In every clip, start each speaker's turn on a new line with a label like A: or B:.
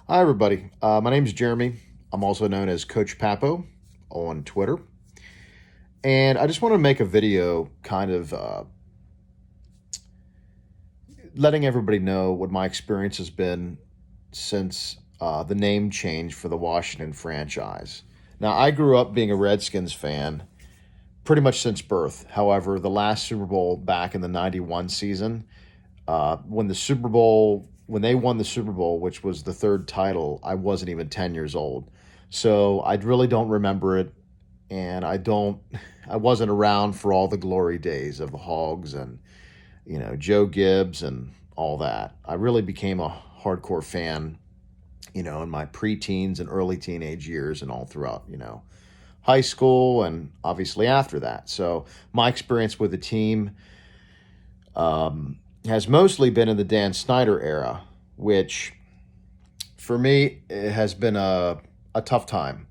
A: Hi, everybody. My name is Jeremy. I'm also known as Coach Papo on Twitter. And I just want to make a video kind of letting everybody know what my experience has been since the name change for the Washington franchise. Now, I grew up being a Redskins fan pretty much since birth. However, the last Super Bowl back in the 91 season, when they won the Super Bowl, which was the third title, I wasn't even 10 years old. So I really don't remember it. And I wasn't around for all the glory days of the Hogs and, Joe Gibbs and all that. I really became a hardcore fan, in my preteens and early teenage years and all throughout, high school and obviously after that. So my experience with the team has mostly been in the Dan Snyder era, which for me it has been a tough time.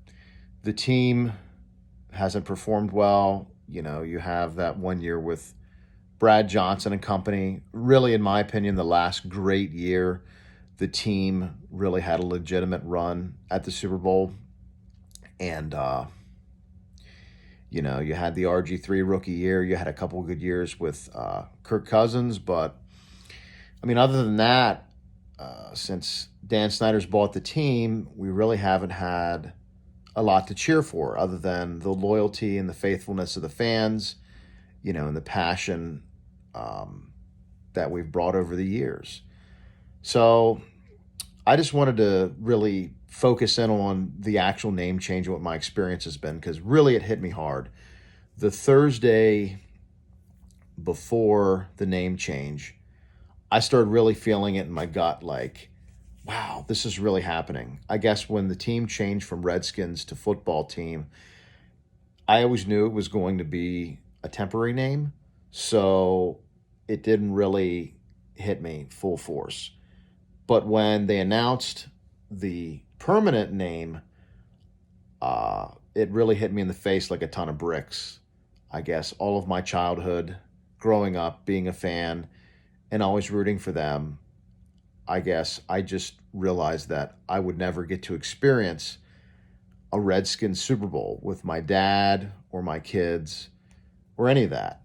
A: The team hasn't performed well. You have that 1 year with Brad Johnson and company. Really, in my opinion, the last great year, the team really had a legitimate run at the Super Bowl. And, you had the RG3 rookie year. You had a couple of good years with Kirk Cousins. But, I mean, other than that, since Dan Snyder's bought the team, we really haven't had a lot to cheer for other than the loyalty and the faithfulness of the fans, and the passion that we've brought over the years. So I just wanted to really focus in on the actual name change and what my experience has been, because really it hit me hard. The Thursday before the name change, I started really feeling it in my gut, like, wow, this is really happening. I guess when the team changed from Redskins to football team, I always knew it was going to be a temporary name. So it didn't really hit me full force. But when they announced the permanent name, it really hit me in the face like a ton of bricks. I guess all of my childhood, growing up, being a fan, and always rooting for them, I guess I just realized that I would never get to experience a Redskins Super Bowl with my dad or my kids or any of that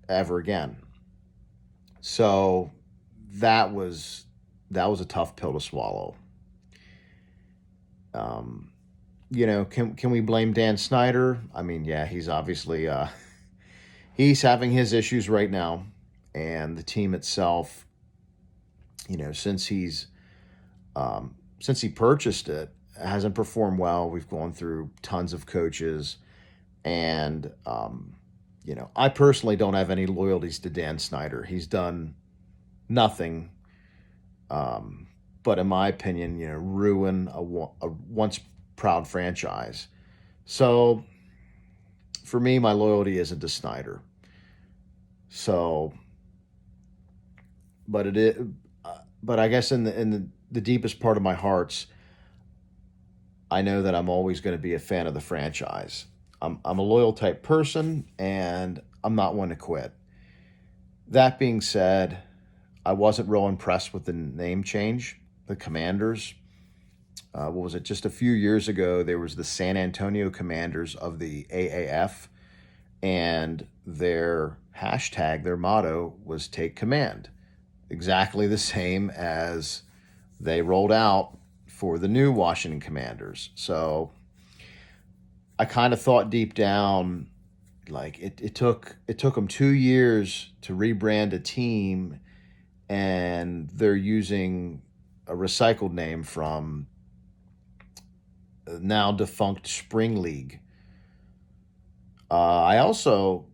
A: ever again. So that was a tough pill to swallow. Um, can we blame Dan Snyder? I mean, yeah, he's obviously he's having his issues right now, and the team itself, since he purchased it, hasn't performed well. We've gone through tons of coaches, and I personally don't have any loyalties to Dan Snyder. He's done nothing, but in my opinion, ruin a once proud franchise. So for me, my loyalty isn't to Snyder. So, but it is, but I guess in the deepest part of my hearts, I know that I'm always going to be a fan of the franchise. I'm a loyal type person, and I'm not one to quit. That being said, I wasn't real impressed with the name change. The Commanders, what was it? Just a few years ago, there was the San Antonio Commanders of the AAF, and their hashtag, their motto was "Take Command," exactly the same as they rolled out for the new Washington Commanders. So I kind of thought deep down, like it took them 2 years to rebrand a team, and they're using a recycled name from now defunct Spring League. I also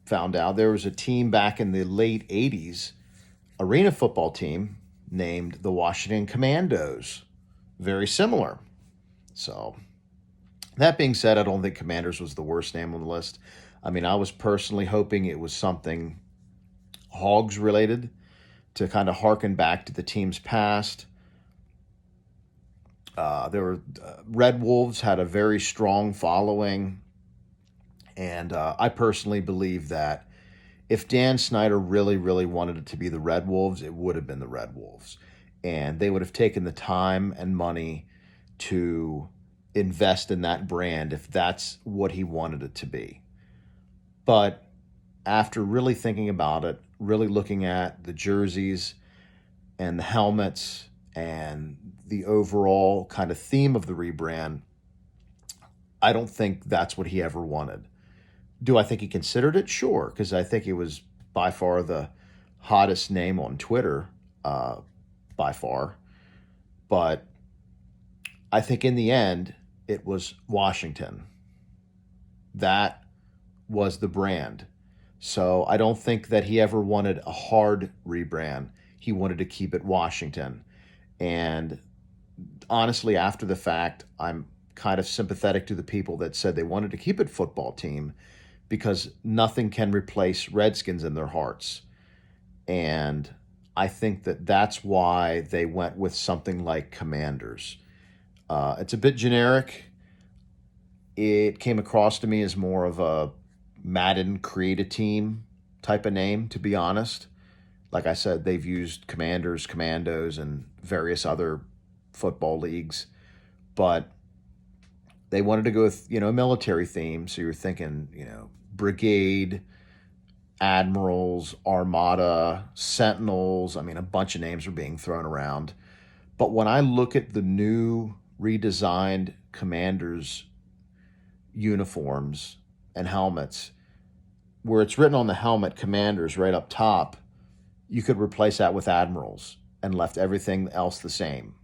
A: found out there was a team back in the late 80s, arena football team named the Washington Commandos. Very similar. So, that being said, I don't think Commanders was the worst name on the list. I mean, I was personally hoping it was something Hogs related to kind of harken back to the team's past. Red Wolves had a very strong following, and I personally believe that if Dan Snyder really, really wanted it to be the Red Wolves, it would have been the Red Wolves. and they would have taken the time and money to invest in that brand if that's what he wanted it to be. But after really thinking about it, really looking at the jerseys and the helmets and the overall kind of theme of the rebrand, I don't think that's what he ever wanted. Do I think he considered it? Sure, because I think he was by far the hottest name on Twitter, by far. But I think in the end, it was Washington. That was the brand. So I don't think that he ever wanted a hard rebrand. He wanted to keep it Washington. And honestly, after the fact, I'm kind of sympathetic to the people that said they wanted to keep it football team because nothing can replace Redskins in their hearts. And I think that that's why they went with something like Commanders. It's a bit generic. It came across to me as more of a Madden create a team type of name, to be honest. Like I said, they've used Commanders, Commandos, and various other football leagues. But they wanted to go with, a military theme. So you're thinking, Brigade, Admirals, Armada, Sentinels. I mean, a bunch of names are being thrown around. But when I look at the new redesigned Commanders uniforms and helmets, where it's written on the helmet Commanders right up top, you could replace that with Admirals and left everything else the same.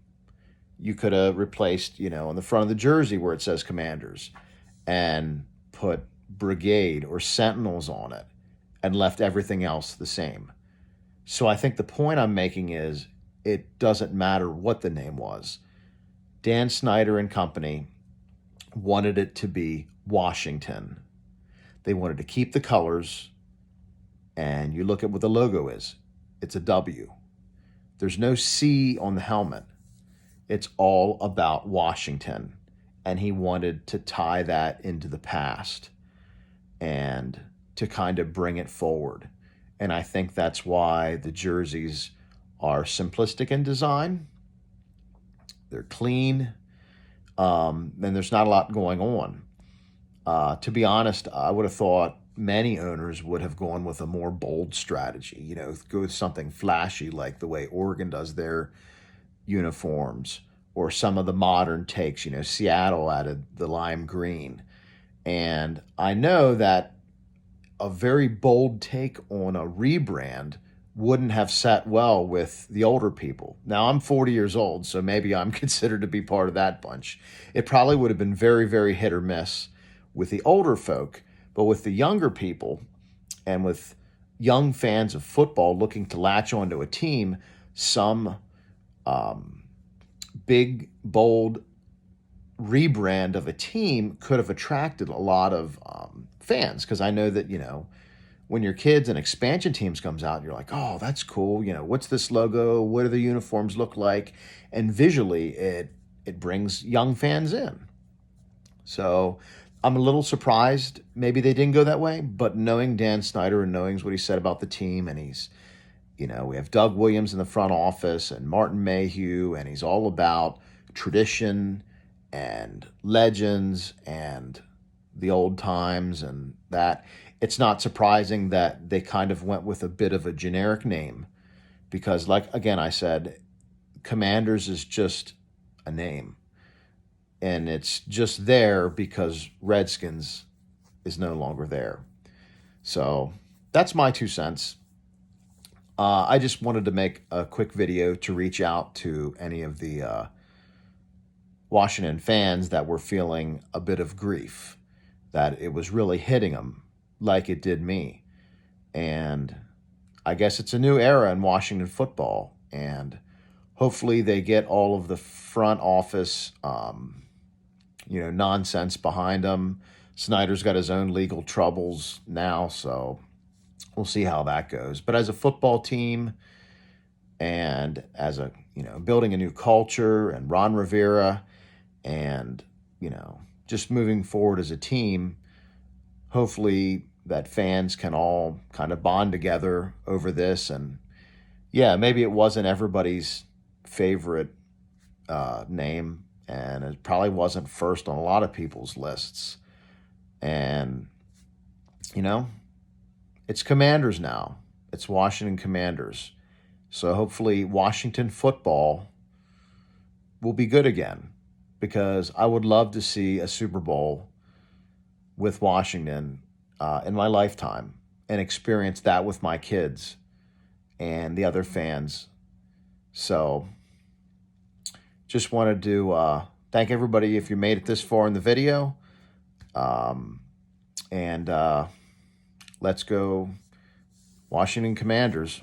A: You could have replaced, on the front of the jersey where it says Commanders and put Brigade or Sentinels on it and left everything else the same. So I think the point I'm making is it doesn't matter what the name was. Dan Snyder and company wanted it to be Washington. They wanted to keep the colors, and you look at what the logo is. It's a W. There's no C on the helmet. It's all about Washington, and he wanted to tie that into the past and to kind of bring it forward. And I think that's why the jerseys are simplistic in design. They're clean. And there's not a lot going on. To be honest, I would have thought many owners would have gone with a more bold strategy, go with something flashy like the way Oregon does their uniforms, or some of the modern takes. Seattle added the lime green. And I know that a very bold take on a rebrand wouldn't have sat well with the older people. Now, I'm 40 years old, so maybe I'm considered to be part of that bunch. It probably would have been very, very hit or miss with the older folk, but with the younger people and with young fans of football looking to latch onto a team, some big, bold rebrand of a team could have attracted a lot of fans, because I know that, when your kids and expansion teams comes out, you're like, oh, that's cool. What's this logo? What do the uniforms look like? And visually, it brings young fans in. So I'm a little surprised maybe they didn't go that way, but knowing Dan Snyder and knowing what he said about the team, and he's, we have Doug Williams in the front office and Martin Mayhew, and he's all about tradition and legends and the old times, and that it's not surprising that they kind of went with a bit of a generic name, because like, again, I said, Commanders is just a name, and it's just there because Redskins is no longer there. So that's my 2 cents. I just wanted to make a quick video to reach out to any of the Washington fans that were feeling a bit of grief, that it was really hitting them like it did me. And I guess it's a new era in Washington football, and hopefully they get all of the front office, nonsense behind them. Snyder's got his own legal troubles now, so we'll see how that goes. But as a football team, and as a, building a new culture, and Ron Rivera, and, just moving forward as a team, hopefully that fans can all kind of bond together over this. And yeah, maybe it wasn't everybody's favorite name, and it probably wasn't first on a lot of people's lists. And, you know, it's Commanders now. It's Washington Commanders. So hopefully Washington football will be good again, because I would love to see a Super Bowl with Washington in my lifetime and experience that with my kids and the other fans. So just wanted to thank everybody if you made it this far in the video. And let's go Washington Commanders.